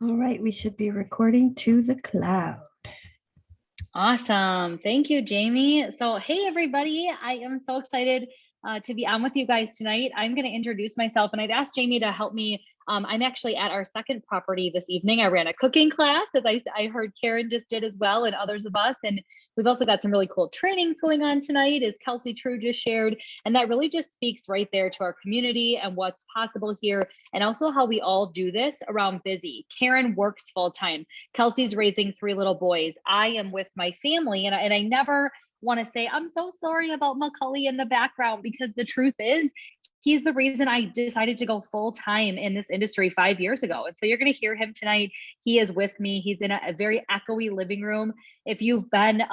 All right, we should be recording to the cloud. Awesome. Thank you, Jamie. So, hey, everybody. I am so excited to be on with you guys tonight. I'm going to introduce myself, and I've asked Jamie to help me. I'm actually at our second property this evening. I ran a cooking class, as I heard Karen just did as well, and others of us. And we've also got some really cool trainings going on tonight, as Kelsey True just shared. And that really just speaks right there to our community and what's possible here, and also how we all do this around busy. Karen works full time. Kelsey's raising 3 little boys. I am with my family, and I never want to say, I'm so sorry about Macaulay in the background, because the truth is, he's the reason I decided to go full time in this industry 5 years ago. And so you're going to hear him tonight. He is with me. He's in a very echoey living room. If you've been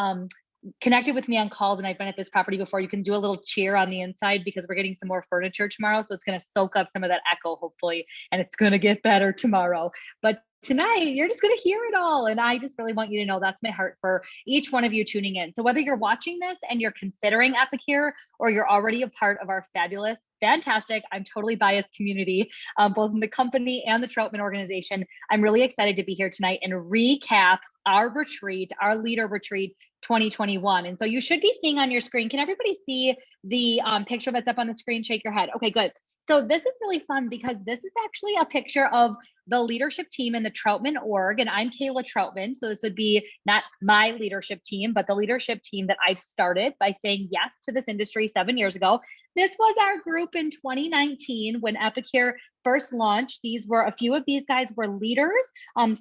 connected with me on calls and I've been at this property before, you can do a little cheer on the inside, because we're getting some more furniture tomorrow. So it's going to soak up some of that echo, hopefully, and it's going to get better tomorrow. But tonight, you're just going to hear it all. And I just really want you to know that's my heart for each one of you tuning in. So whether you're watching this and you're considering Epicure, or you're already a part of our fabulous, fantastic, I'm totally biased community, both in the company and the Troutman organization, I'm really excited to be here tonight and recap our retreat, our leader retreat 2021. And so you should be seeing on your screen. Can everybody see the picture that's up on the screen? Shake your head. Okay, good. So this is really fun, because this is actually a picture of the leadership team in the Troutman org. And I'm Kayla Troutman. So this would be not my leadership team, but the leadership team that I've started by saying yes to this industry 7 years ago. This was our group in 2019 when Epicure first launched. A few of these guys were leaders.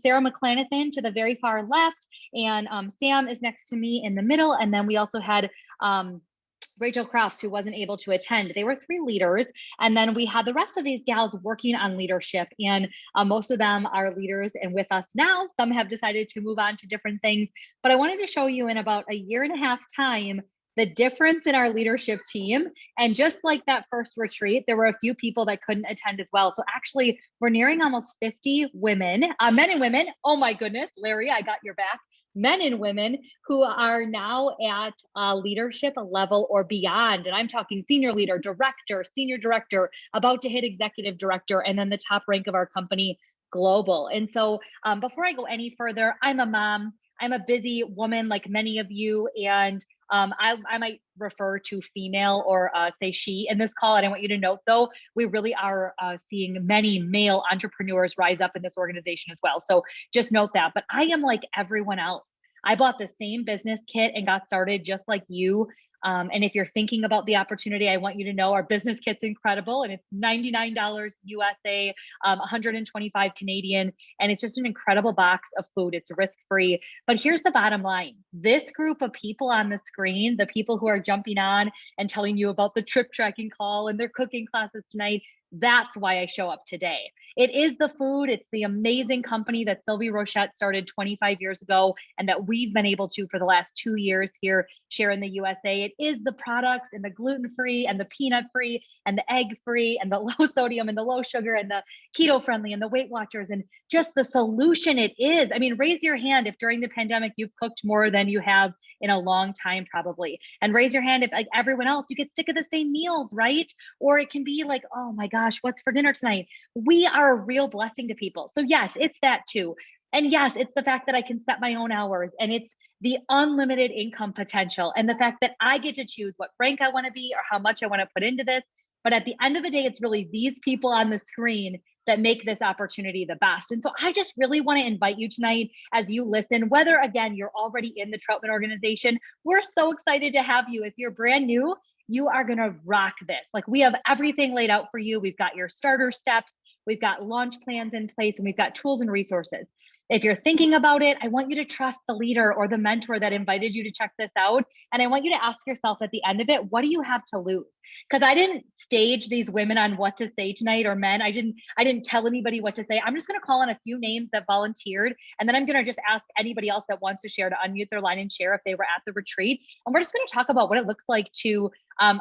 Sarah McClanathan to the very far left, and Sam is next to me in the middle. And then we also had Rachel Crofts, who wasn't able to attend. They were 3 leaders. And then we had the rest of these gals working on leadership. And most of them are leaders and with us now. Some have decided to move on to different things. But I wanted to show you in about a year and a half time the difference in our leadership team. And just like that first retreat, there were a few people that couldn't attend as well. So actually, we're nearing almost 50 women, men and women. Oh my goodness, Larry, I got your back. Men and women who are now at leadership level or beyond. And I'm talking senior leader, director, senior director, about to hit executive director, and then the top rank of our company, global. And so before I go any further, I'm a mom. I'm a busy woman like many of you. And I might refer to female or say she in this call. And I want you to note, though, we really are seeing many male entrepreneurs rise up in this organization as well. So just note that. But I am like everyone else. I bought the same business kit and got started just like you. And if you're thinking about the opportunity, I want you to know our business kit's incredible, and it's $99 USA, 125 Canadian, and it's just an incredible box of food. It's risk-free. But here's the bottom line. This group of people on the screen, the people who are jumping on and telling you about the trip tracking call and their cooking classes tonight, that's why I show up today. It is the food. It's the amazing company that Sylvie Rochette started 25 years ago, and that we've been able to for the last 2 years here share in the USA. It is the products and the gluten-free and the peanut-free and the egg-free and the low sodium and the low sugar and the keto-friendly and the Weight Watchers, and just the solution it is. I mean, raise your hand if during the pandemic you've cooked more than you have in a long time, probably. And raise your hand if, like everyone else, you get sick of the same meals, right? Or it can be like, oh my gosh, what's for dinner tonight? We are a real blessing to people. So yes, it's that too. And yes, it's the fact that I can set my own hours, and it's the unlimited income potential, and the fact that I get to choose what rank I want to be or how much I want to put into this. But at the end of the day, it's really these people on the screen that make this opportunity the best. And so I just really want to invite you tonight as you listen, whether again, you're already in the Troutman organization, we're so excited to have you. If you're brand new, you are going to rock this. Like, we have everything laid out for you. We've got your starter steps, we've got launch plans in place, and we've got tools and resources. If you're thinking about it, I want you to trust the leader or the mentor that invited you to check this out. And I want you to ask yourself at the end of it, what do you have to lose? Because I didn't stage these women on what to say tonight, or men. I didn't tell anybody what to say. I'm just going to call on a few names that volunteered. And then I'm going to just ask anybody else that wants to share to unmute their line and share if they were at the retreat. And we're just going to talk about what it looks like to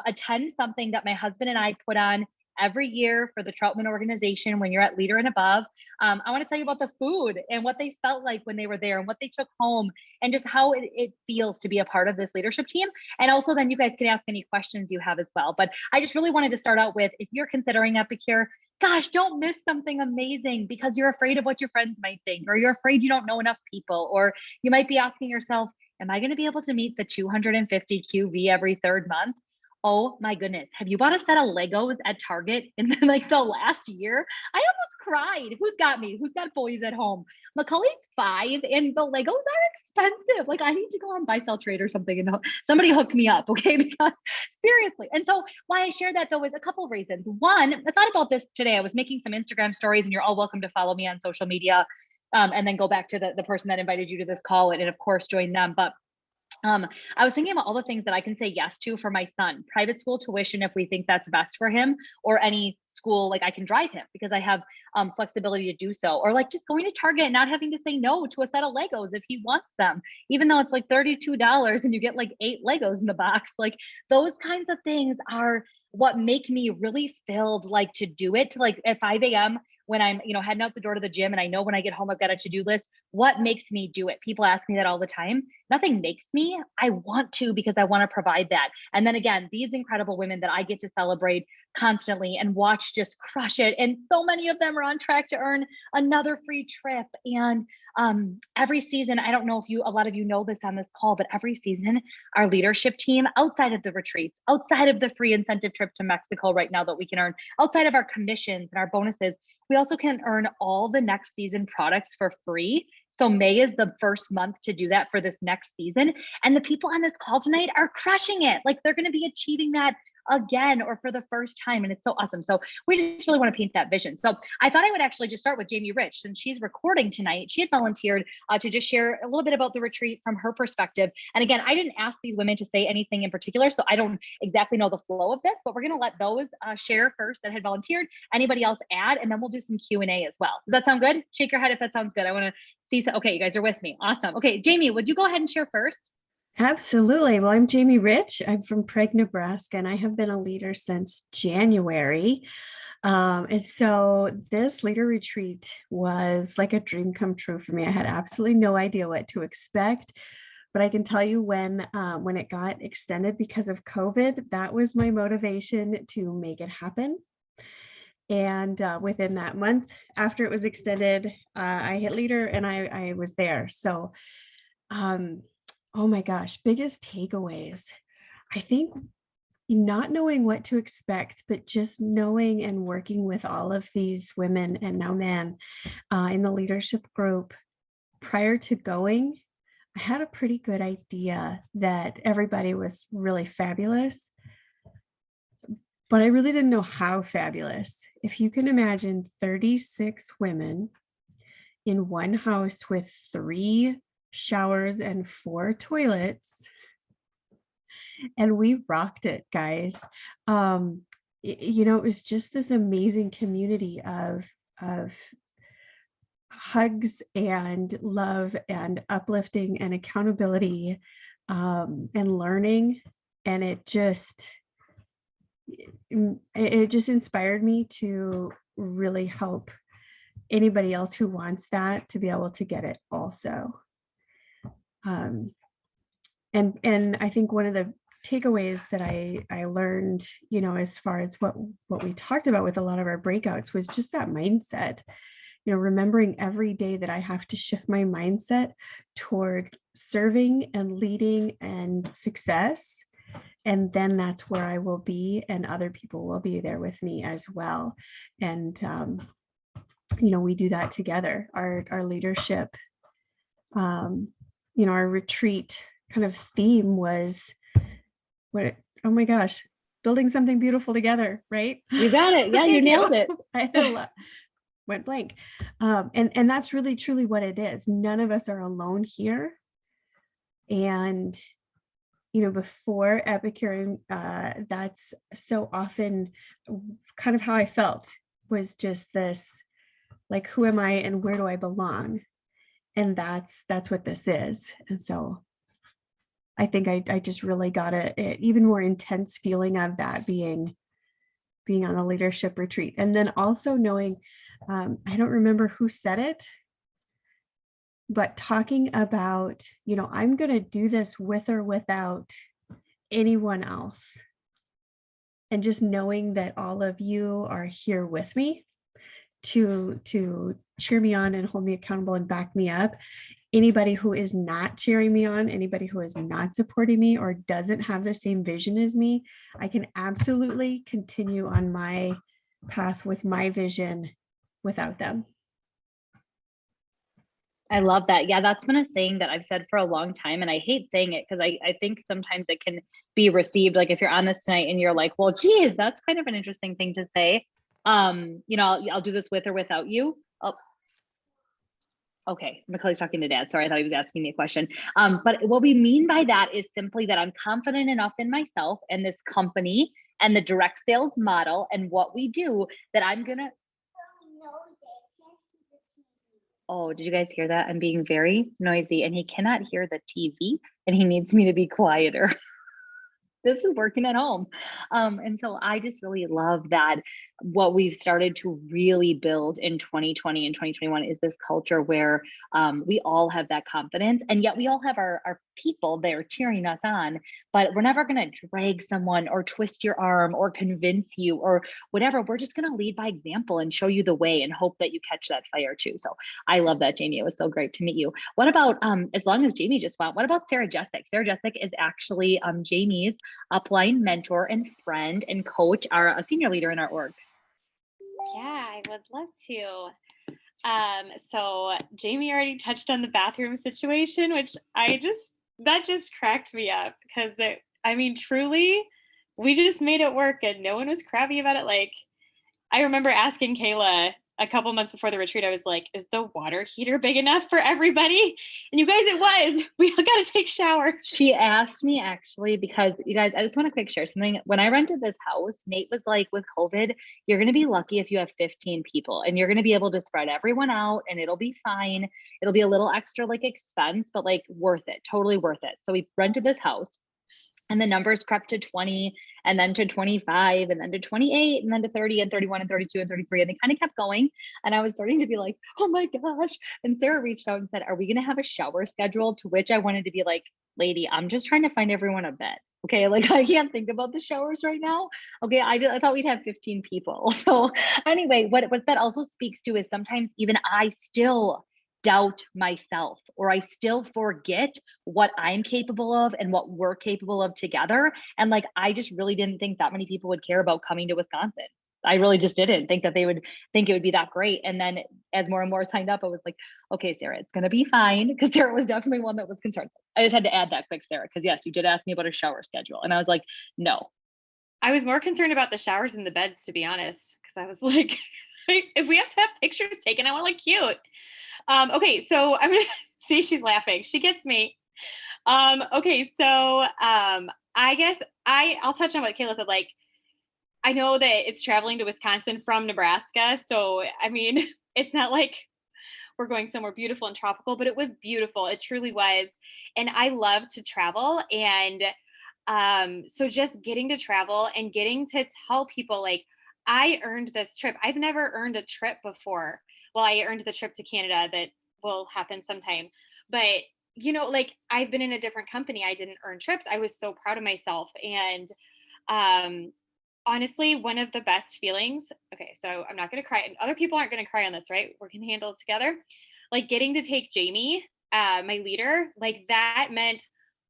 attend something that my husband and I put on every year for the Troutman organization when you're at leader and above. I want to tell you about the food and what they felt like when they were there and what they took home, and just how it feels to be a part of this leadership team. And also then you guys can ask any questions you have as well. But I just really wanted to start out with, if you're considering Epicure, gosh, don't miss something amazing because you're afraid of what your friends might think, or you're afraid you don't know enough people, or you might be asking yourself, am I going to be able to meet the 250 QV every third month? Oh my goodness. Have you bought a set of Legos at Target in like the last year? I almost cried. Who's got me? Who's got boys at home? Macaulay's 5 and the Legos are expensive. Like I need to go on buy sell trade or something and somebody hook me up, okay? Because seriously. And so why I share that though is a couple of reasons. One, I thought about this today. I was making some Instagram stories, and you're all welcome to follow me on social media. And then go back to the person that invited you to this call and of course join them. But I was thinking about all the things that I can say yes to for my son. Private school tuition, if we think that's best for him, or any school, like I can drive him because I have flexibility to do so. Or like just going to Target and not having to say no to a set of Legos if he wants them, even though it's like $32 and you get like 8 Legos in the box. Like those kinds of things are what make me really filled, like to do it, to like at 5 a.m. when I'm, heading out the door to the gym and I know when I get home I've got a to-do list. What makes me do it? People ask me that all the time. Nothing makes me. I want to because I want to provide that. And then again, these incredible women that I get to celebrate constantly and watch just crush it. And so many of them are on track to earn another free trip. And every season, I don't know if a lot of you know this on this call, but every season, our leadership team, outside of the retreats, outside of the free incentive trip to Mexico right now that we can earn, outside of our commissions and our bonuses, we also can earn all the next season products for free. So May is the first month to do that for this next season. And the people on this call tonight are crushing it. Like they're going to be achieving that again or for the first time. And it's so awesome. So we just really want to paint that vision. So I thought I would actually just start with Jamie Rich, since she's recording tonight. She had volunteered to just share a little bit about the retreat from her perspective. And again, I didn't ask these women to say anything in particular, so I don't exactly know the flow of this, but we're going to let those share first that had volunteered. Anybody else add, and then we'll do some Q&A as well. Does that sound good? Shake your head if that sounds good. I want to see. Okay, you guys are with me. Awesome. Okay, Jamie, would you go ahead and share first? Absolutely. Well, I'm Jamie Rich. I'm from Prague, Nebraska, and I have been a leader since January. And so this leader retreat was like a dream come true for me. I had absolutely no idea what to expect, but I can tell you when it got extended because of COVID, that was my motivation to make it happen. And within that month after it was extended, I hit leader and I was there. So, oh my gosh, biggest takeaways. I think not knowing what to expect, but just knowing and working with all of these women and now men in the leadership group prior to going, I had a pretty good idea that everybody was really fabulous, but I really didn't know how fabulous. If you can imagine 36 women in one house with 3 showers and 4 toilets, and we rocked it, guys. It was just this amazing community of hugs and love and uplifting and accountability, and learning. And it just inspired me to really help anybody else who wants that to be able to get it also. And I think one of the takeaways that I learned, as far as what we talked about with a lot of our breakouts, was just that mindset, remembering every day that I have to shift my mindset toward serving and leading and success. And then that's where I will be, and other people will be there with me as well. And, we do that together. Our leadership, our retreat kind of theme was oh my gosh, building something beautiful together, right? You got it. Yeah, you nailed it. I went blank. And that's really truly what it is. None of us are alone here. And before Epicure, that's so often kind of how I felt, was just this, like, who am I and where do I belong? And that's what this is. And so I think I just really got a even more intense feeling of that being on a leadership retreat. And then also knowing, I don't remember who said it, but talking about, I'm going to do this with or without anyone else. And just knowing that all of you are here with me to cheer me on and hold me accountable and back me up. Anybody who is not cheering me on, anybody who is not supporting me or doesn't have the same vision as me, I can absolutely continue on my path with my vision without them. I love that. Yeah, that's been a saying that I've said for a long time. And I hate saying it because I think sometimes it can be received like if you're on this tonight and you're like, well, geez, that's kind of an interesting thing to say. I'll do this with or without you. Oh, okay. Macaulay's talking to dad. Sorry, I thought he was asking me a question. But what we mean by that is simply that I'm confident enough in myself and this company and the direct sales model and what we do that I'm gonna. Oh, did you guys hear that? I'm being very noisy and he cannot hear the TV and he needs me to be quieter. This is working at home. And so I just really love that what we've started to really build in 2020 and 2021 is this culture where we all have that confidence and yet we all have our people there cheering us on, but we're never going to drag someone or twist your arm or convince you or whatever. We're just going to lead by example and show you the way and hope that you catch that fire too. So I love that, Jamie. It was so great to meet you. What about, as long as Jamie just went, what about Sarah Jessic? Sarah Jessic is actually Jamie's upline mentor and friend and coach, are a senior leader in our org. Yeah, I would love to. So Jamie already touched on the bathroom situation, which that just cracked me up because I mean, truly, we just made it work and no one was crabby about it. Like, I remember asking Kayla a couple months before the retreat, I was like, is the water heater big enough for everybody? And you guys, it was. We all got to take showers. She asked me actually, because you guys, I just want to quick share something. When I rented this house, Nate was like, with COVID, you're going to be lucky if you have 15 people and you're going to be able to spread everyone out and it'll be fine. It'll be a little extra like expense, but like worth it, totally worth it. So we rented this house. And the numbers crept to 20 and then to 25 and then to 28 and then to 30 and 31 and 32 and 33. And they kind of kept going. And I was starting to be like, oh my gosh. And Sarah reached out and said, are we going to have a shower schedule? To which I wanted to be like, lady, I'm just trying to find everyone a bed. Okay. Like I can't think about the showers right now. Okay. I thought we'd have 15 people. So anyway, what that also speaks to is sometimes even I still doubt myself or I still forget what I'm capable of and what we're capable of together. And like, I just really didn't think that many people would care about coming to Wisconsin. I really just didn't think that they would think it would be that great. And then as more and more signed up, I was like, okay, Sarah, it's going to be fine. Because Sarah was definitely one that was concerned. I just had to add that quick, Sarah, because yes, you did ask me about a shower schedule. And I was like, no. I was more concerned about the showers and the beds, to be honest, because I was like, if we have to have pictures taken, I want to look cute. Okay, so I'm gonna see she's laughing. She gets me. Okay, so I guess I'll touch on what Kayla said. Like, I know that it's traveling to Wisconsin from Nebraska, so I mean, it's not like we're going somewhere beautiful and tropical, but it was beautiful. It truly was, and I love to travel, and so just getting to travel and getting to tell people like I earned this trip. I've never earned a trip before. Well, I earned the trip to Canada that will happen sometime. But like I've been in a different company. I didn't earn trips. I was so proud of myself. And um honestly, one of the best feelings. Okay, so I'm not gonna cry. And other people aren't gonna cry on this, right? We can handle it together. Like getting to take Jamie, my leader, like that meant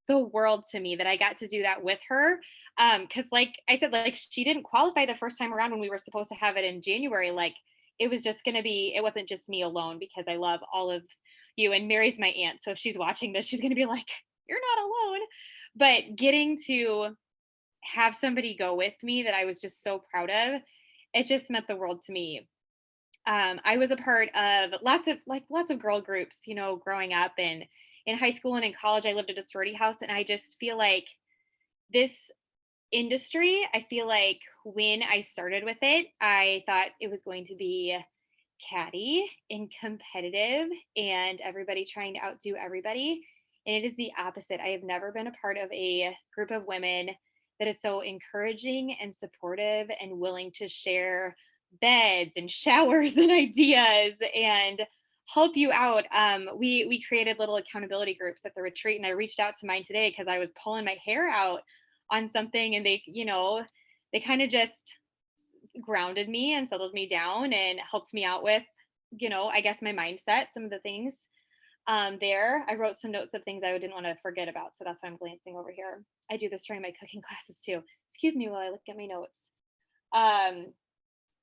the world to me that I got to do that with her. Because like I said, like she didn't qualify the first time around when we were supposed to have it in January. Like it was just gonna be, it wasn't just me alone because I love all of you. And Mary's my aunt. So if she's watching this, she's gonna be like, you're not alone. But getting to have somebody go with me that I was just so proud of, it just meant the world to me. I was a part of lots of girl groups, growing up and in high school and in college. I lived at a sorority house, and I just feel like this industry, I feel like when I started with it, I thought it was going to be catty and competitive and everybody trying to outdo everybody. And it is the opposite. I have never been a part of a group of women that is so encouraging and supportive and willing to share beds and showers and ideas and help you out. We created little accountability groups at the retreat, and I reached out to mine today because I was pulling my hair out on something, and they kind of just grounded me and settled me down and helped me out with, I guess my mindset, some of the things there. I wrote some notes of things I didn't want to forget about. So that's why I'm glancing over here. I do this during my cooking classes too. Excuse me while I look at my notes.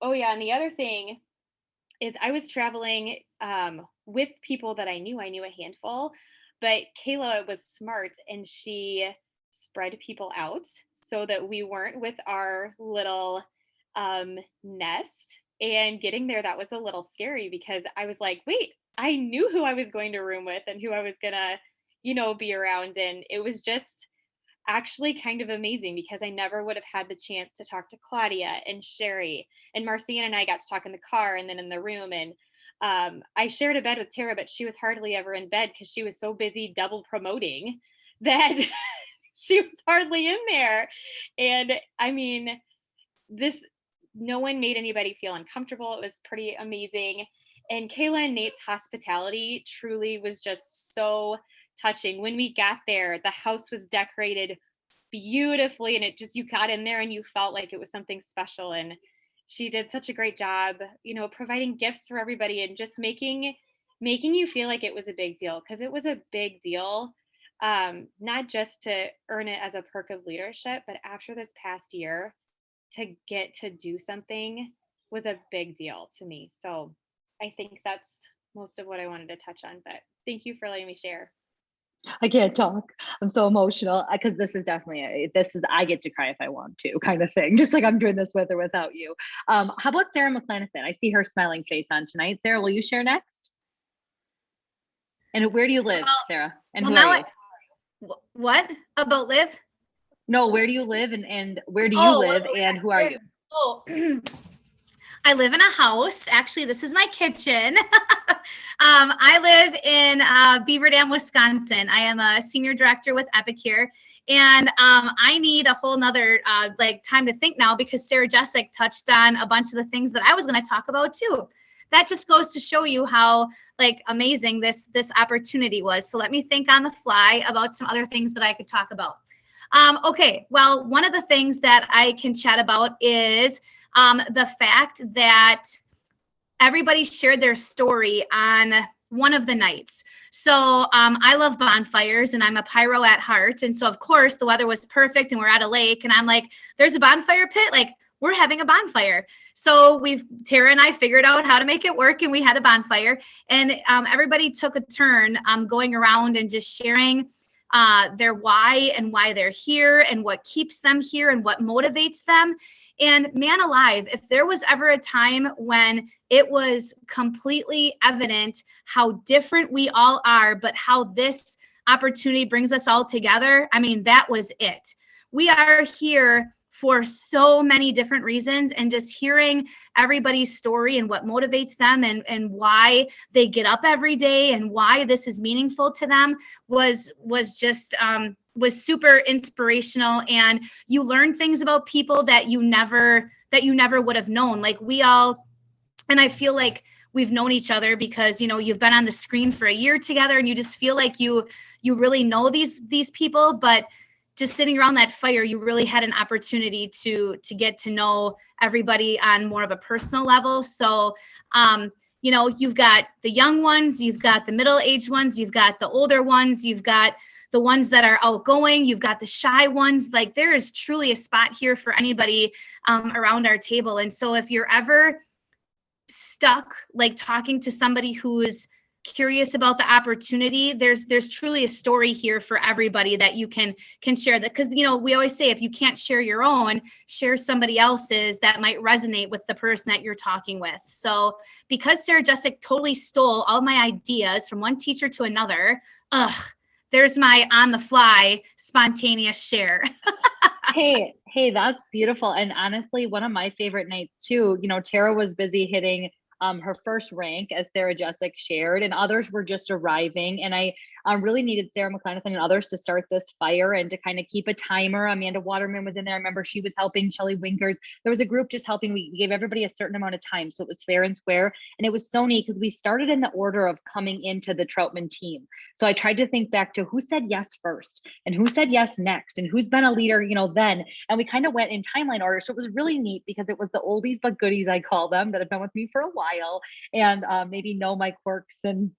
Oh yeah. And the other thing is I was traveling with people that I knew. I knew a handful, but Kayla was smart and she spread people out so that we weren't with our little nest. And getting there, that was a little scary because I was like, wait, I knew who I was going to room with and who I was gonna, be around. And it was just actually kind of amazing because I never would have had the chance to talk to Claudia and Sherry and Marcia and I got to talk in the car and then in the room. And I shared a bed with Tara, but she was hardly ever in bed because she was so busy double promoting that she was hardly in there. And I mean, no one made anybody feel uncomfortable. It was pretty amazing. And Kayla and Nate's hospitality truly was just so touching. When we got there, the house was decorated beautifully and you got in there and you felt like it was something special. And she did such a great job, providing gifts for everybody and just making you feel like it was a big deal, because it was a big deal. Not just to earn it as a perk of leadership, but after this past year, to get to do something was a big deal to me. So I think that's most of what I wanted to touch on, but thank you for letting me share. I can't talk. I'm so emotional because this is definitely I get to cry if I want to kind of thing, just like I'm doing this with or without you. How about Sarah McClanathan? I see her smiling face on tonight. Sarah, will you share next? And where do you live, Sarah? And who are you? What about live? No, where do you live and where do you live and who are you? Oh, I live in a house. Actually, this is my kitchen. I live in Beaver Dam, Wisconsin. I am a senior director with Epicure. And I need a whole nother time to think now because Sarah Jessic touched on a bunch of the things that I was going to talk about too. That just goes to show you how amazing this opportunity was. So let me think on the fly about some other things that I could talk about. Okay, well, one of the things that I can chat about is the fact that everybody shared their story on one of the nights. So I love bonfires and I'm a pyro at heart. And so of course the weather was perfect and we're at a lake and I'm like, there's a bonfire pit. We're having a bonfire. So Tara and I figured out how to make it work and we had a bonfire and everybody took a turn going around and just sharing their why and why they're here and what keeps them here and what motivates them. And man alive, if there was ever a time when it was completely evident how different we all are, but how this opportunity brings us all together, I mean, that was it. We are here for so many different reasons, and just hearing everybody's story and what motivates them and why they get up every day and why this is meaningful to them was super inspirational. And you learn things about people that you never would have known. And I feel like we've known each other because, you've been on the screen for a year together and you just feel like you really know these people, but just sitting around that fire, you really had an opportunity to get to know everybody on more of a personal level. So, you've got the young ones, you've got the middle-aged ones, you've got the older ones, you've got the ones that are outgoing, you've got the shy ones. There is truly a spot here for anybody around our table. And so if you're ever stuck, talking to somebody who's curious about the opportunity, there's truly a story here for everybody that you can share that. Because we always say, if you can't share your own, share somebody else's that might resonate with the person that you're talking with. So because Sarah Jessic totally stole all my ideas from one teacher to another, there's my on the fly spontaneous share. Hey, that's beautiful. And honestly, one of my favorite nights too, Tara was busy hitting her first rank, as Sarah Jessic shared, and others were just arriving. And I really needed Sarah McClenathan and others to start this fire and to kind of keep a timer. Amanda Waterman was in there. I remember she was helping. Shelly Winkers. There was a group just helping. We gave everybody a certain amount of time, so it was fair and square. And it was so neat because we started in the order of coming into the Troutman team. So I tried to think back to who said yes first and who said yes next and who's been a leader, then. And we kind of went in timeline order. So it was really neat because it was the oldies but goodies, I call them, that have been with me for a while and maybe know my quirks and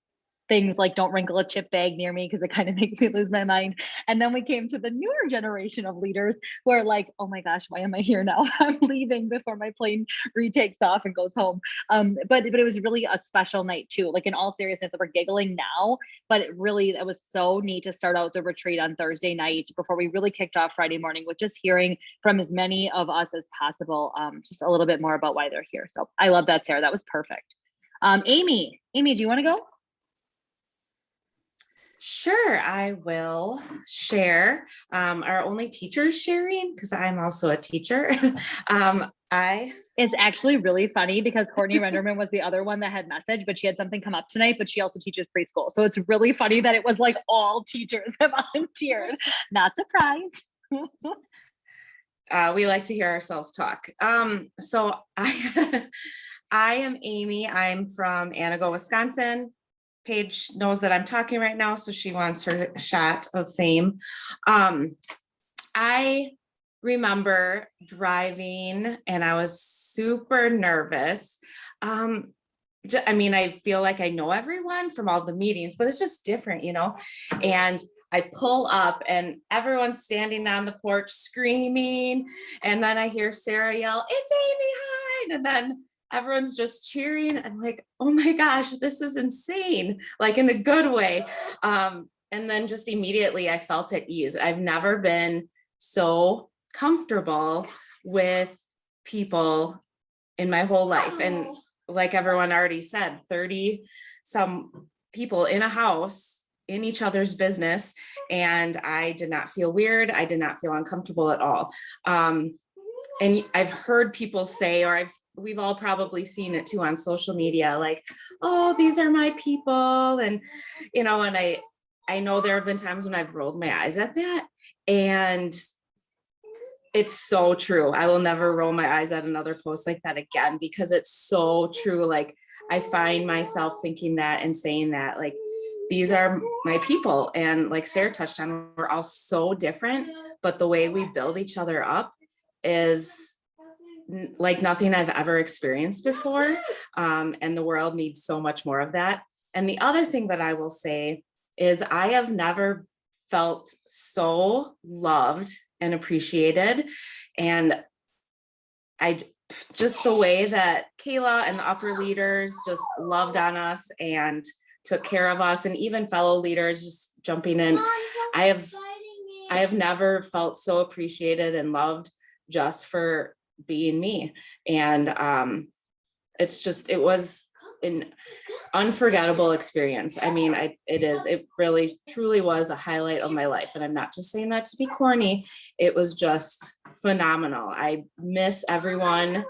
things like don't wrinkle a chip bag near me because it kind of makes me lose my mind. And then we came to the newer generation of leaders who are like, oh my gosh, why am I here now? I'm leaving before my plane retakes off and goes home. But it was really a special night too. Like in all seriousness, we're giggling now, but it was so neat to start out the retreat on Thursday night before we really kicked off Friday morning with just hearing from as many of us as possible, just a little bit more about why they're here. So I love that, Sarah. That was perfect. Amy, do you want to go? Sure, I will share. Our only teacher is sharing because I'm also a teacher. It's actually really funny because Courtney Renderman was the other one that had messaged, but she had something come up tonight, but she also teaches preschool. So it's really funny that it was like all teachers have volunteered. Not surprised. We like to hear ourselves talk. So I am Amy. I'm from Anago, Wisconsin. Paige knows that I'm talking right now, so she wants her shot of fame. I remember driving and I was super nervous. I feel like I know everyone from all the meetings, but it's just different, and I pull up and everyone's standing on the porch screaming. And then I hear Sarah yell, "It's Amy Hyde." And then everyone's just cheering. I'm like, oh my gosh, this is insane, like in a good way. And then just immediately I felt at ease. I've never been so comfortable with people in my whole life. And like everyone already said, 30 some people in a house in each other's business. And I did not feel weird. I did not feel uncomfortable at all. And I've heard people say, or we've all probably seen it too on social media, like, oh, these are my people. And, and I know there have been times when I've rolled my eyes at that. And it's so true. I will never roll my eyes at another post like that again, because it's so true. Like I find myself thinking that and saying that, like, these are my people. And like Sarah touched on, we're all so different, but the way we build each other up is like nothing I've ever experienced before. And the world needs so much more of that. And the other thing that I will say is I have never felt so loved and appreciated. And just the way that Kayla and the upper leaders just loved on us and took care of us, and even fellow leaders just jumping in. I have never felt so appreciated and loved just for being me. And it was an unforgettable experience. I mean, it really truly was a highlight of my life. And I'm not just saying that to be corny. It was just phenomenal. I miss everyone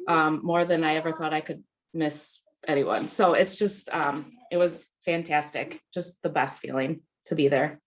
more than I ever thought I could miss anyone. So it's just, it was fantastic. Just the best feeling to be there.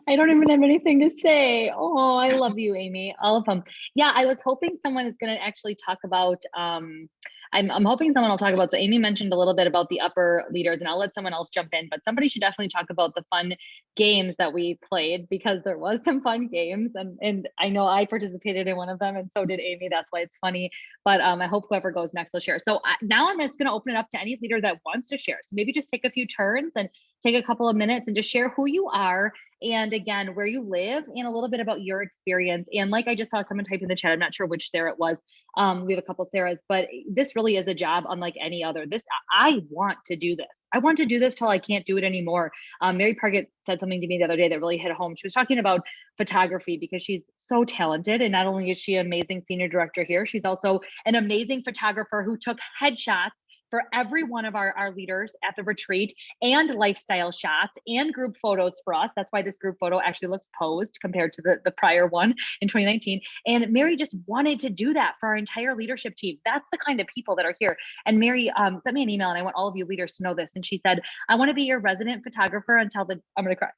I don't even have anything to say. Oh, I love you, Amy. All of them. Yeah, I was hoping someone is going to actually talk about, I'm hoping someone will talk about, so Amy mentioned a little bit about the upper leaders, and I'll let someone else jump in, but somebody should definitely talk about the fun games that we played, because there was some fun games, and I know I participated in one of them, and so did Amy. That's why it's funny. But I hope whoever goes next will share. So now I'm just going to open it up to any leader that wants to share. So maybe just take a few turns and take a couple of minutes and just share who you are, and again, where you live, and a little bit about your experience. And like I just saw someone type in the chat, I'm not sure which Sarah it was. We have a couple Sarahs, but this really is a job unlike any other. I want to do this. I want to do this till I can't do it anymore. Mary Pargett said something to me the other day that really hit home. She was talking about photography because she's so talented. And not only is she an amazing senior director here, she's also an amazing photographer who took headshots for every one of our leaders at the retreat, and lifestyle shots and group photos for us. That's why this group photo actually looks posed compared to the prior one in 2019. And Mary just wanted to do that for our entire leadership team. That's the kind of people that are here. And Mary sent me an email, and I want all of you leaders to know this. And she said, I want to be your resident photographer until I'm going to cry,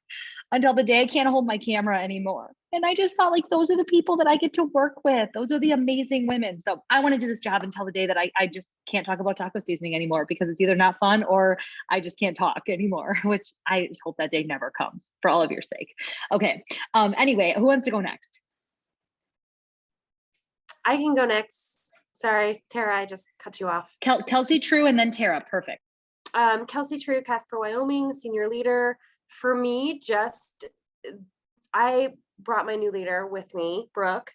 until the day I can't hold my camera anymore. And I just thought, like, those are the people that I get to work with. Those are the amazing women. So I want to do this job until the day that I just can't talk about taco seasoning anymore, because it's either not fun or I just can't talk anymore, which I just hope that day never comes for all of your sake. Okay. Anyway, who wants to go next? I can go next. Sorry, Tara, I just cut you off. Kelsey True and then Tara. Perfect. Kelsey True, Casper, Wyoming, senior leader. For me, I brought my new leader with me, Brooke,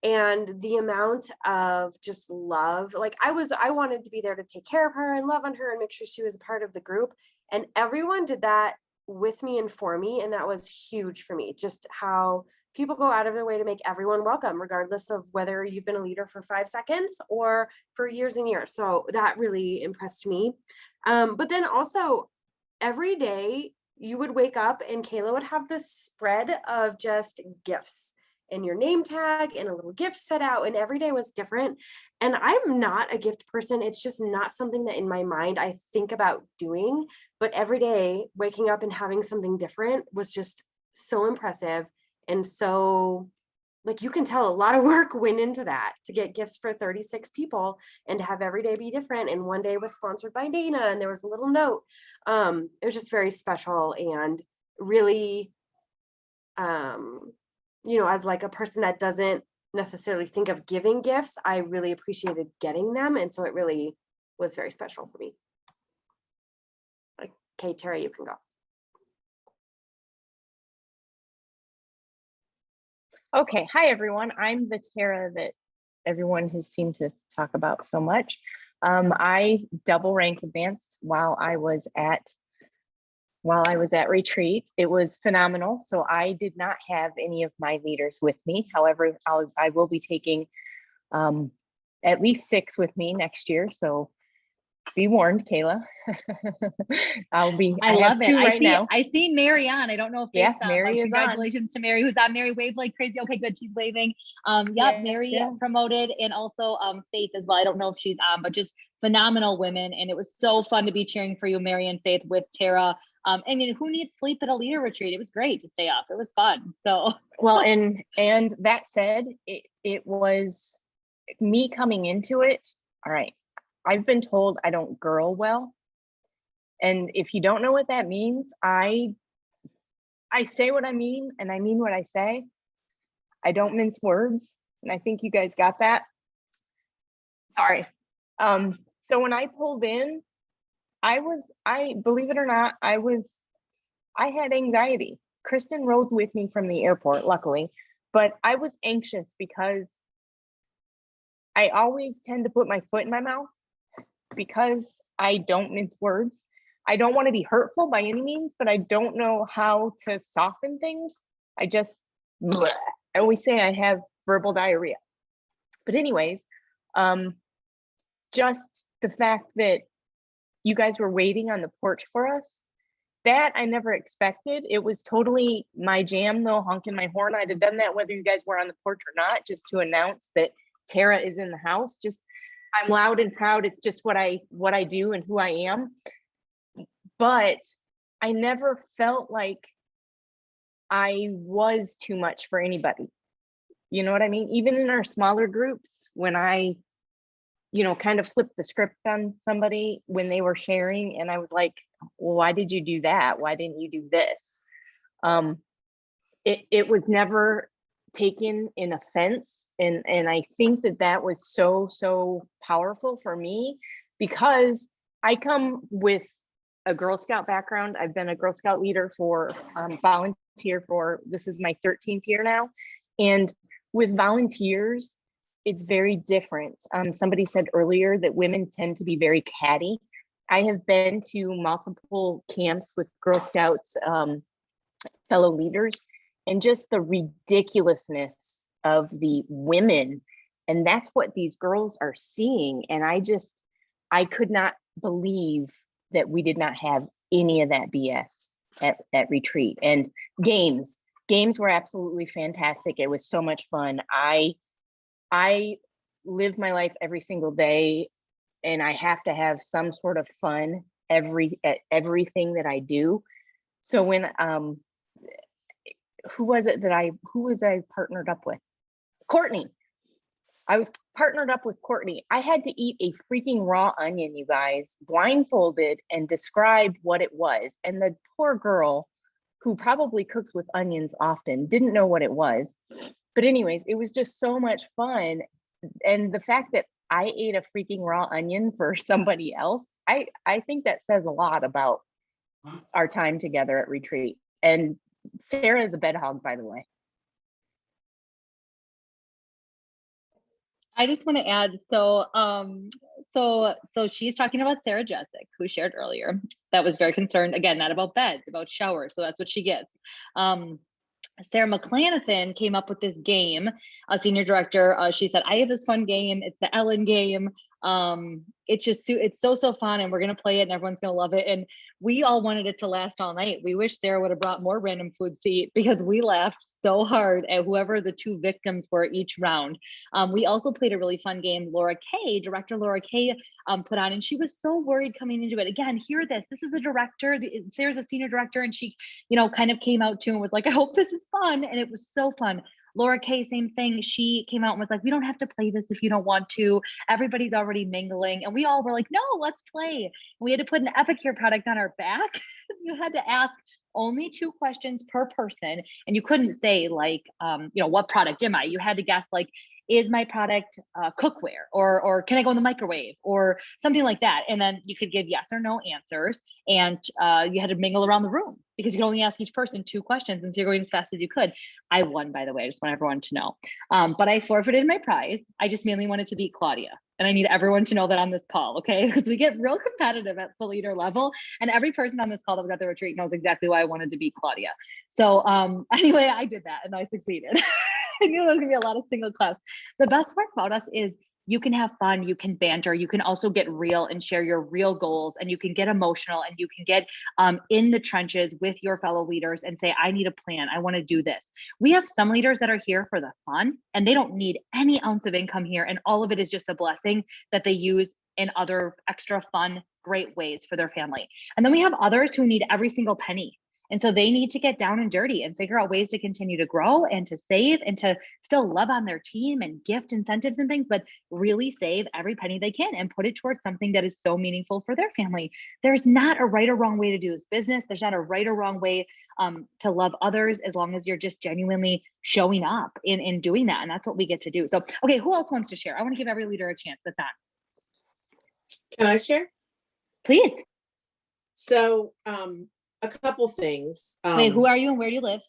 and the amount of just love, like I wanted to be there to take care of her and love on her and make sure she was a part of the group. And everyone did that with me and for me. And that was huge for me, just how people go out of their way to make everyone welcome, regardless of whether you've been a leader for 5 seconds or for years and years. So that really impressed me. But then also every day you would wake up and Kayla would have this spread of just gifts and your name tag and a little gift set out, and every day was different. And I'm not a gift person. It's just not something that in my mind I think about doing, but every day waking up and having something different was just so impressive. And so, like, you can tell a lot of work went into that to get gifts for 36 people and to have every day be different. And one day was sponsored by Dana and there was a little note. It was just very special and really, as like a person that doesn't necessarily think of giving gifts, I really appreciated getting them. And so it really was very special for me. Okay, Tara, you can go. Okay, hi everyone. I'm the Tara that everyone has seemed to talk about so much. I double rank advanced while I was at retreat. It was phenomenal. So I did not have any of my leaders with me. However, I will be taking at least 6 with me next year. So be warned, Kayla. I love have 2 it. right now. I see Mary on. I don't know if Yes, Mary is congratulations to Mary, who's on. Mary waved like crazy. Okay, good. She's waving. Mary promoted, and also Faith as well. I don't know if she's on, but just phenomenal women. And it was so fun to be cheering for you, Mary and Faith, with Tara. I mean, who needs sleep at a leader retreat? It was great to stay up. It was fun. So well, and that said, it was me coming into it. All right. I've been told I don't girl well. And if you don't know what that means, I say what I mean, and I mean what I say. I don't mince words. And I think you guys got that. Sorry. So when I pulled in, I believe it or not, I had anxiety. Kristen rode with me from the airport, luckily, but I was anxious because I always tend to put my foot in my mouth because I don't mince words. I don't want to be hurtful by any means, but I don't know how to soften things. I always say I have verbal diarrhea. But anyways, just the fact that you guys were waiting on the porch for us, that I never expected. It was totally my jam though, honking my horn. I'd have done that whether you guys were on the porch or not, just to announce that Tara is in the house. I'm loud and proud. It's just what I do and who I am. But I never felt like I was too much for anybody. You know what I mean? Even in our smaller groups, when I, kind of flipped the script on somebody when they were sharing, and I was like, well, why did you do that? Why didn't you do this? It was never taken in offense. And I think that was so powerful for me, because I come with a Girl Scout background. I've been a Girl Scout leader volunteer for, this is my 13th year now. And with volunteers, it's very different. Somebody said earlier that women tend to be very catty. I have been to multiple camps with Girl Scouts, fellow leaders, and just the ridiculousness of the women. And that's what these girls are seeing. And I could not believe that we did not have any of that BS at retreat. And games were absolutely fantastic. It was so much fun. I live my life every single day, and I have to have some sort of fun at everything that I do. So when who was I partnered up with? Courtney. I was partnered up with Courtney. I had to eat a freaking raw onion, you guys, blindfolded, and describe what it was. And the poor girl, who probably cooks with onions often, didn't know what it was. But anyways, it was just so much fun. And the fact that I ate a freaking raw onion for somebody else, I think that says a lot about our time together at retreat. And Sarah is a bed hog, by the way. I just want to add, so she's talking about Sarah Jessic, who shared earlier, that was very concerned, again, not about beds, about showers. So that's what she gets. Sarah McClanathan came up with this game, a senior director. She said, I have this fun game. It's the Ellen game. It's so fun, and we're going to play it and everyone's going to love it. And we all wanted it to last all night. We wish Sarah would have brought more random food to eat, because we laughed so hard at whoever the two victims were each round. We also played a really fun game Director Laura Kay put on, and she was so worried coming into it. Again, hear this. This is a director. Sarah's a senior director, and she, kind of came out too and was like, I hope this is fun. And it was so fun. Laura Kay, same thing. She came out and was like, we don't have to play this if you don't want to. Everybody's already mingling. And we all were like, no, let's play. We had to put an Epicure product on our back. You had to ask only 2 questions per person. And you couldn't say like, what product am I? You had to guess like, is my product cookware, or can I go in the microwave, or something like that? And then you could give yes or no answers, and you had to mingle around the room, because you could only ask each person 2 questions, and so you're going as fast as you could. I won, by the way. I just want everyone to know. But I forfeited my prize. I just mainly wanted to beat Claudia. And I need everyone to know that on this call, okay? Because we get real competitive at the leader level. And every person on this call that was at the retreat knows exactly why I wanted to beat Claudia. So anyway, I did that and I succeeded. I knew there was gonna be a lot of single class. The best part about us is you can have fun, you can banter, you can also get real and share your real goals, and you can get emotional, and you can get in the trenches with your fellow leaders and say, I need a plan, I want to do this. We have some leaders that are here for the fun, and they don't need any ounce of income here, and all of it is just a blessing that they use in other extra fun, great ways for their family. And then we have others who need every single penny. And so they need to get down and dirty and figure out ways to continue to grow and to save and to still love on their team and gift incentives and things, but really save every penny they can and put it towards something that is so meaningful for their family. There's not a right or wrong way to do this business. There's not a right or wrong way to love others, as long as you're just genuinely showing up in doing that. And that's what we get to do. So, okay, who else wants to share? I want to give every leader a chance that's on. Can I share? Please. So, a couple things. Wait, who are you and where do you live?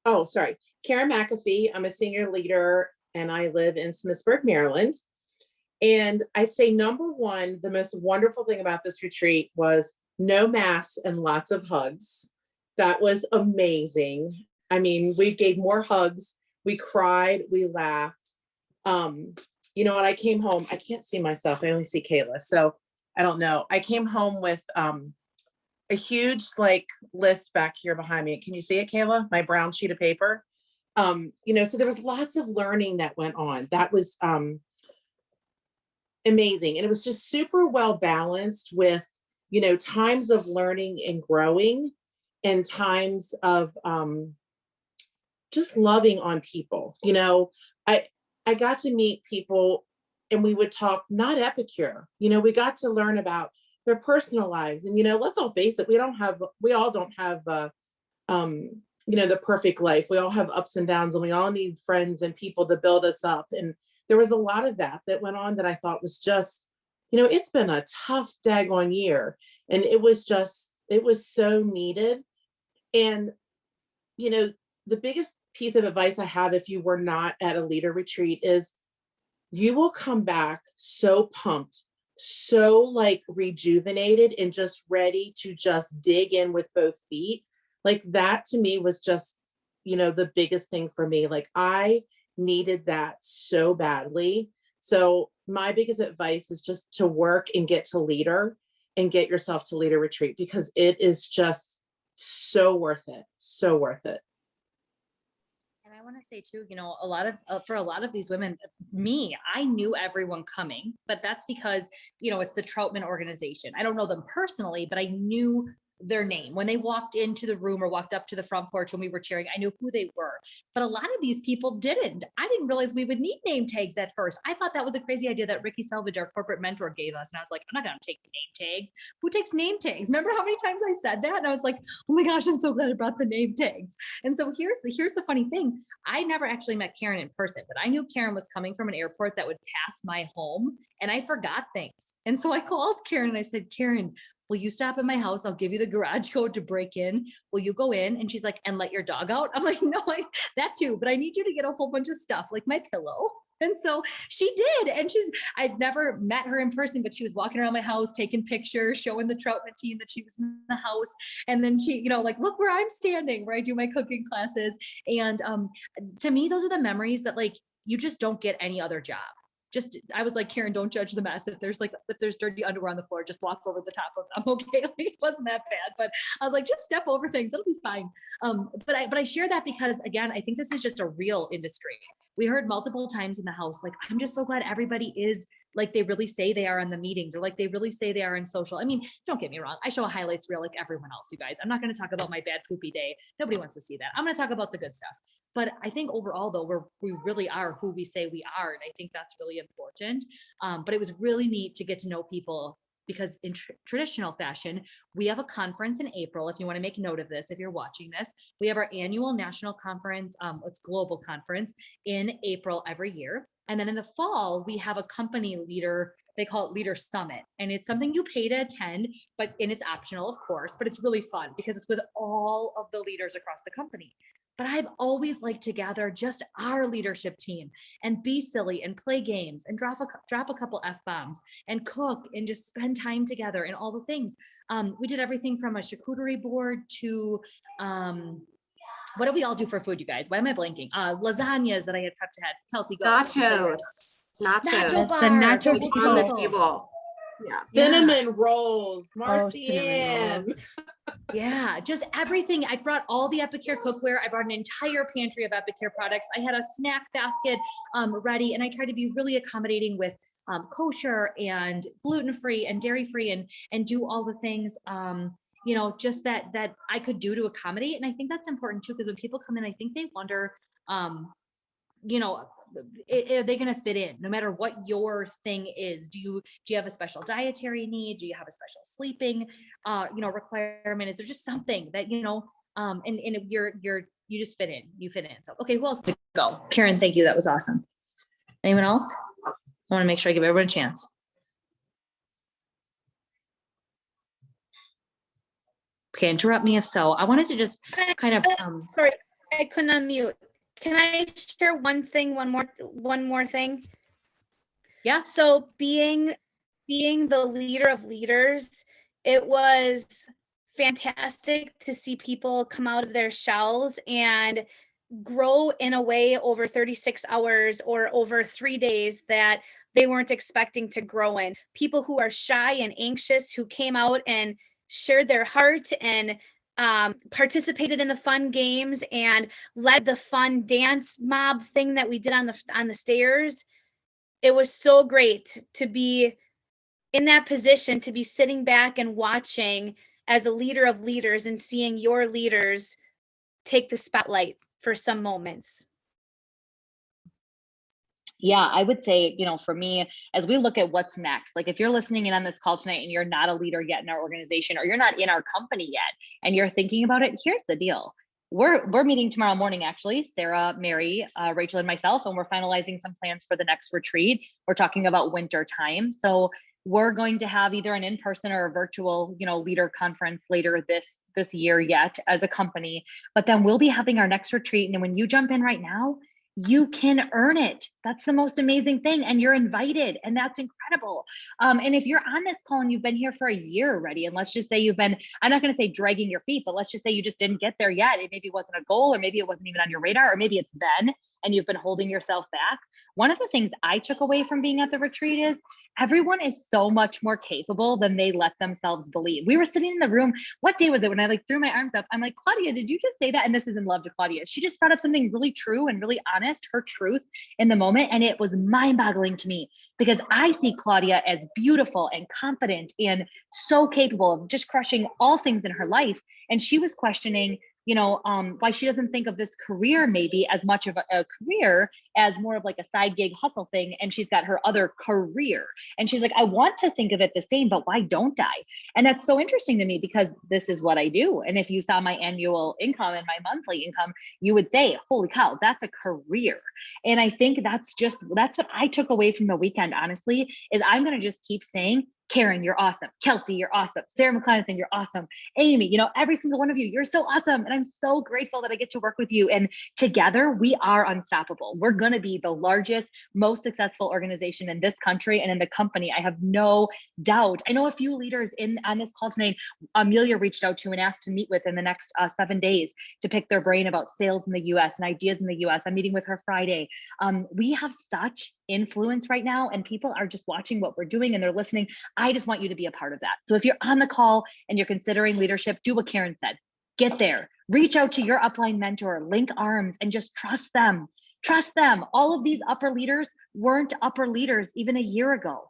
Oh, sorry. Karen McAfee. I'm a senior leader and I live in Smithsburg, Maryland. And I'd say number one, the most wonderful thing about this retreat was no masks and lots of hugs. That was amazing. I mean, we gave more hugs. We cried, we laughed. When I came home, I can't see myself. I only see Kayla. So I don't know. I came home with, a huge list back here behind me. Can you see it, Kayla? My brown sheet of paper. So there was lots of learning that went on. That was amazing. And it was just super well balanced with, times of learning and growing and times of just loving on people. I got to meet people and we would talk, not Epicure, we got to learn about their personal lives. And, let's all face it, we all don't have, the perfect life. We all have ups and downs, and we all need friends and people to build us up. And there was a lot of that went on that I thought was just, it's been a tough daggone year. And it was so needed. And, the biggest piece of advice I have, if you were not at a leader retreat, is you will come back so pumped, so rejuvenated and just ready to just dig in with both feet. That to me was just, the biggest thing for me. I needed that so badly. So my biggest advice is just to work and get to leader and get yourself to Leader Retreat, because it is just so worth it. So worth it. And I want to say too, you know, a lot of for a lot of these women, me, I knew everyone coming, but that's because, you know, it's the Troutman organization. I don't know them personally, but I knew their name when they walked into the room or walked up to the front porch when we were cheering. I knew who they were, but a lot of these people didn't. I didn't realize we would need name tags at first. I thought that was a crazy idea that Ricky Selvage, our corporate mentor, gave us, and I was like, I'm not going to take name tags. Who takes name tags? Remember how many times I said that? And I was like, oh my gosh, I'm so glad I brought the name tags. And so here's the funny thing. I never actually met Karen in person, but I knew Karen was coming from an airport that would pass my home, and I forgot things. And so I called Karen and I said, Karen, will you stop at my house? I'll give you the garage code to break in. Will you go in? And she's like, and let your dog out? I'm like, no, that too, but I need you to get a whole bunch of stuff like my pillow. And so she did. And I'd never met her in person, but she was walking around my house, taking pictures, showing the Troutman team that she was in the house. And then she, you know, like, look where I'm standing, where I do my cooking classes. And to me, those are the memories that like, you just don't get any other job. I was like, Karen, don't judge the mess. If there's dirty underwear on the floor, just walk over the top of them. Okay. Like, it wasn't that bad, but I was like, just step over things. It'll be fine. But I share that because again, I think this is just a real industry. We heard multiple times in the house, like, I'm just so glad everybody is like they really say they are on the meetings, or like they really say they are in social. I mean, don't get me wrong. I show a highlights reel like everyone else, you guys. I'm not going to talk about my bad poopy day. Nobody wants to see that. I'm going to talk about the good stuff. But I think overall though, we really are who we say we are. And I think that's really important. But it was really neat to get to know people, because in traditional fashion, we have a conference in April. If you want to make note of this, if you're watching this, we have our annual national conference. It's global conference in April every year. And then in the fall, we have a company leader, they call it Leader Summit. And it's something you pay to attend, and it's optional, of course, but it's really fun because it's with all of the leaders across the company. But I've always liked to gather just our leadership team and be silly and play games and drop a couple F-bombs and cook and just spend time together and all the things. We did everything from a charcuterie board to, what do we all do for food, you guys? Why am I blanking? Lasagnas that I had prepped ahead. Kelsey, go. Nachos. Nacho bar. The nacho table on the table. table. Yeah. Cinnamon rolls, cinnamon Marcianne. rolls. Yeah, just everything. I brought all the Epicure cookware. I brought an entire pantry of Epicure products. I had a snack basket ready, and I tried to be really accommodating with kosher and gluten-free and dairy-free and do all the things, you know, just that I could do to accommodate. And I think that's important too, because when people come in, I think they wonder, you know, are they going to fit in no matter what your thing is? Do you have a special dietary need? Do you have a special sleeping, you know, requirement? Is there just something that, you know, and you just fit in, So, okay. Who else? Go. Karen. Thank you. That was awesome. Anyone else? I want to make sure I give everyone a chance. Okay. Interrupt me if so. I wanted to just kind of, Sorry, I couldn't unmute. Can I share one more thing? Yeah. So being the leader of leaders, it was fantastic to see people come out of their shells and grow in a way over 36 hours or over 3 days that they weren't expecting to grow in. People who are shy and anxious, who came out and shared their heart and participated in the fun games and led the fun dance mob thing that we did on the stairs. It was so great to be in that position, to be sitting back and watching as a leader of leaders and seeing your leaders take the spotlight for some moments. Yeah, I would say, you know, for me, as we look at what's next, like if you're listening in on this call tonight and you're not a leader yet in our organization, or you're not in our company yet, and you're thinking about it, here's the deal. We're meeting tomorrow morning, actually, Sarah, Mary, Rachel, and myself, and we're finalizing some plans for the next retreat. We're talking about winter time. So we're going to have either an in-person or a virtual, you know, leader conference later this year yet as a company, but then we'll be having our next retreat. And when you jump in right now, you can earn it. That's the most amazing thing. And you're invited, and that's incredible. And if you're on this call and you've been here for a year already, and let's just say you've been, I'm not going to say dragging your feet, but let's just say you just didn't get there yet. It maybe wasn't a goal, or maybe it wasn't even on your radar, or maybe it's been, and you've been holding yourself back. One of the things I took away from being at the retreat is everyone is so much more capable than they let themselves believe. We were sitting in the room. What day was it when I like threw my arms up? I'm like, Claudia, did you just say that? And this is in love to Claudia. She just brought up something really true and really honest, her truth in the moment. And it was mind boggling to me because I see Claudia as beautiful and confident and so capable of just crushing all things in her life. And she was questioning, why she doesn't think of this career maybe as much of a career as more of like a side gig hustle thing. And she's got her other career. And she's like, I want to think of it the same, but why don't I? And that's so interesting to me because this is what I do. And if you saw my annual income and my monthly income, you would say, holy cow, that's a career. And I think that's what I took away from the weekend, honestly, is I'm going to just keep saying, Karen, you're awesome. Kelsey, you're awesome. Sarah McClanahan, you're awesome. Amy, every single one of you, you're so awesome. And I'm so grateful that I get to work with you. And together we are unstoppable. We're going to be the largest, most successful organization in this country and in the company. I have no doubt. I know a few leaders on this call tonight, Amelia reached out to and asked to meet with in the next 7 days to pick their brain about sales in the US and ideas in the US. I'm meeting with her Friday. We have such influence right now and people are just watching what we're doing and they're listening. I just want you to be a part of that. So if you're on the call and you're considering leadership, do what Karen said. Get there, reach out to your upline mentor, link arms and just trust them. Trust them. All of these upper leaders weren't upper leaders even a year ago.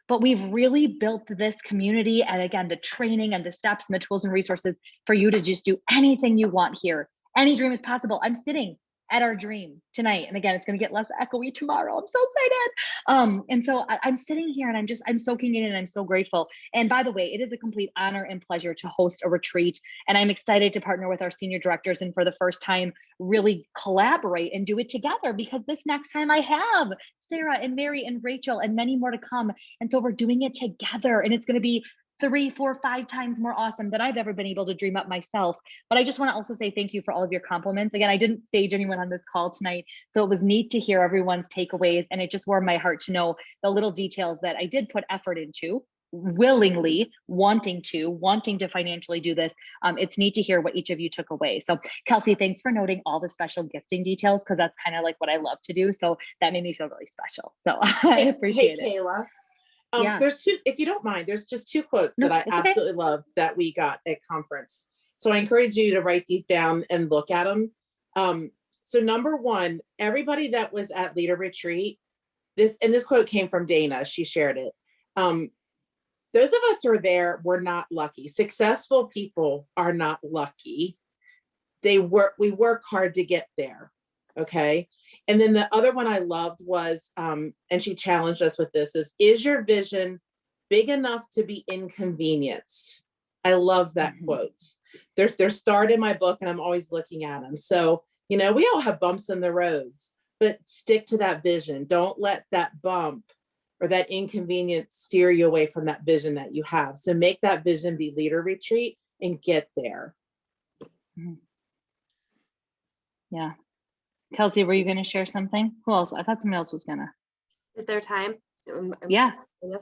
But we've really built this community and again, the training and the steps and the tools and resources for you to just do anything you want here. Any dream is possible. I'm sitting at our dream tonight. And again, it's going to get less echoey tomorrow. I'm so excited. And so I'm sitting here and I'm soaking in and I'm so grateful. And by the way, it is a complete honor and pleasure to host a retreat. And I'm excited to partner with our senior directors and for the first time, really collaborate and do it together because this next time I have Sarah and Mary and Rachel and many more to come. And so we're doing it together and it's going to be 3, 4, 5 times more awesome than I've ever been able to dream up myself. But I just want to also say thank you for all of your compliments. Again, I didn't stage anyone on this call tonight, so it was neat to hear everyone's takeaways. And it just warmed my heart to know the little details that I did put effort into, willingly wanting to financially do this. It's neat to hear what each of you took away. So Kelsey, thanks for noting all the special gifting details because that's kind of like what I love to do. So that made me feel really special. So I appreciate it. Kayla. Yeah. There's two, if you don't mind, there's just 2 quotes that I absolutely love that we got at conference. So I encourage you to write these down and look at them. So number 1, everybody that was at Leader Retreat, this quote came from Dana. She shared it. Those of us who are there were not lucky. Successful people are not lucky. We work hard to get there. Okay. And then the other one I loved was, and she challenged us with this is your vision big enough to be inconvenienced? I love that quote. They're starred in my book and I'm always looking at them. So, we all have bumps in the roads, but stick to that vision. Don't let that bump or that inconvenience steer you away from that vision that you have. So make that vision be Leader Retreat and get there. Yeah. Kelsey, were you going to share something? Who else? I thought somebody else was going to. Is there time? Yeah.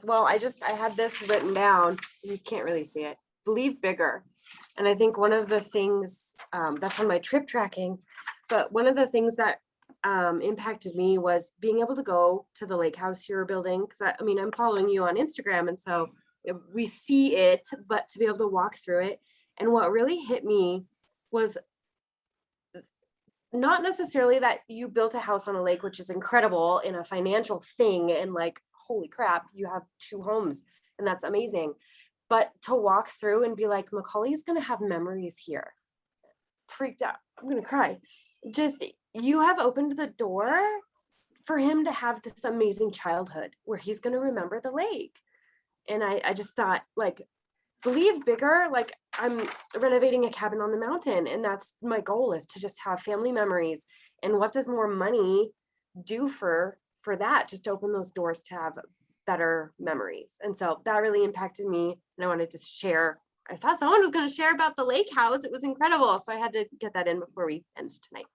Well, I had this written down. You can't really see it. Believe bigger. And I think one of the things that's on my trip tracking, but one of the things that impacted me was being able to go to the lake house you were building. Because I'm following you on Instagram. And so we see it, but to be able to walk through it. And what really hit me was not necessarily that you built a house on a lake, which is incredible in a financial thing. And like, holy crap, you have 2 homes and that's amazing. But to walk through and be like, Macaulay's going to have memories here. Freaked out. I'm going to cry. Just, you have opened the door for him to have this amazing childhood where he's going to remember the lake. And I just thought, like, believe bigger. Like, I'm renovating a cabin on the mountain and that's my goal, is to just have family memories. And what does more money do for that? Just open those doors to have better memories. And so that really impacted me. And I wanted to share. I thought someone was going to share about the lake house. It was incredible. So I had to get that in before we end tonight.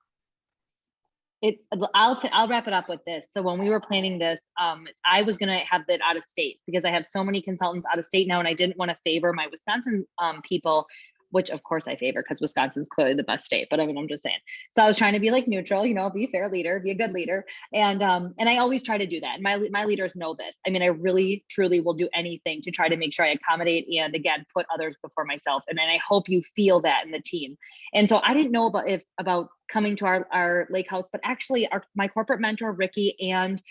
I'll wrap it up with this. So when we were planning this, I was going to have that out of state because I have so many consultants out of state now, and I didn't want to favor my Wisconsin people which of course I favor because Wisconsin's clearly the best state, but I mean, I'm just saying. So I was trying to be like neutral, you know, be a fair leader, be a good leader. And I always try to do that. And my leaders know this. I mean, I really, truly will do anything to try to make sure I accommodate and again, put others before myself. And then I hope you feel that in the team. And so I didn't know about coming to our lake house, but actually my corporate mentor, Ricky, and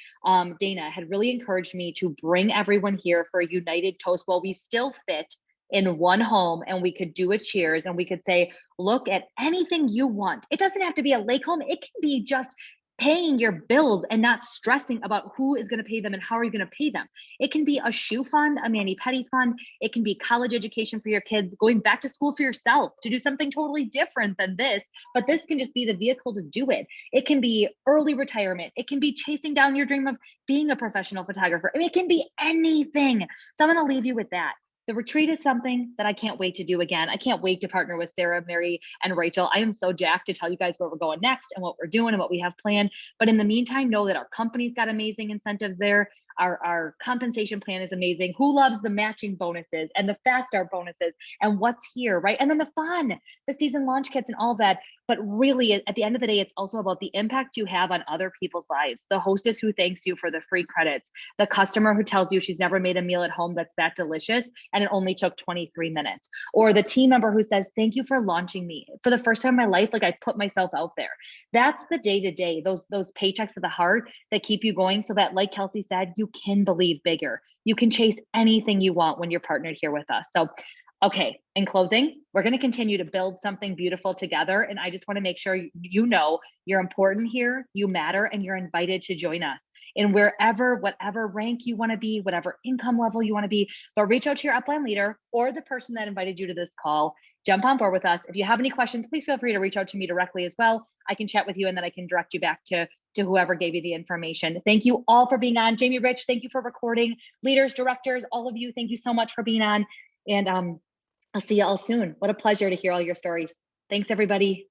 Dana had really encouraged me to bring everyone here for a united toast while we still fit in one home, and we could do a cheers and we could say, look at anything you want. It doesn't have to be a lake home. It can be just paying your bills and not stressing about who is going to pay them and how are you going to pay them. It can be a shoe fund, a mani-pedi fund. It can be college education for your kids, going back to school for yourself to do something totally different than this, but this can just be the vehicle to do it. It can be early retirement. It can be chasing down your dream of being a professional photographer. I mean, it can be anything. So I'm going to leave you with that. The retreat is something that I can't wait to do again. I can't wait to partner with Sarah, Mary, and Rachel. I am so jacked to tell you guys where we're going next and what we're doing and what we have planned. But in the meantime, know that our company's got amazing incentives there. Our compensation plan is amazing. Who loves the matching bonuses and the fast start bonuses and what's here, right? And then the fun, the season launch kits and all that. But really, at the end of the day, it's also about the impact you have on other people's lives. The hostess who thanks you for the free credits, the customer who tells you she's never made a meal at home that's that delicious and it only took 23 minutes, or the team member who says, thank you for launching me. For the first time in my life, like I put myself out there. That's the day-to-day, those paychecks of the heart that keep you going so that, like Kelsey said, you can believe bigger. You can chase anything you want when you're partnered here with us. So okay, in closing, we're going to continue to build something beautiful together. And I just want to make sure you know you're important here, you matter, and you're invited to join us in whatever rank you want to be, whatever income level you want to be. But reach out to your upline leader or the person that invited you to this call. Jump on board with us. If you have any questions, please feel free to reach out to me directly as well. I can chat with you and then I can direct you back to whoever gave you the information. Thank you all for being on. Jamie Rich, thank you for recording. Leaders, directors, all of you, thank you so much for being on. And I'll see you all soon. What a pleasure to hear all your stories. Thanks, everybody.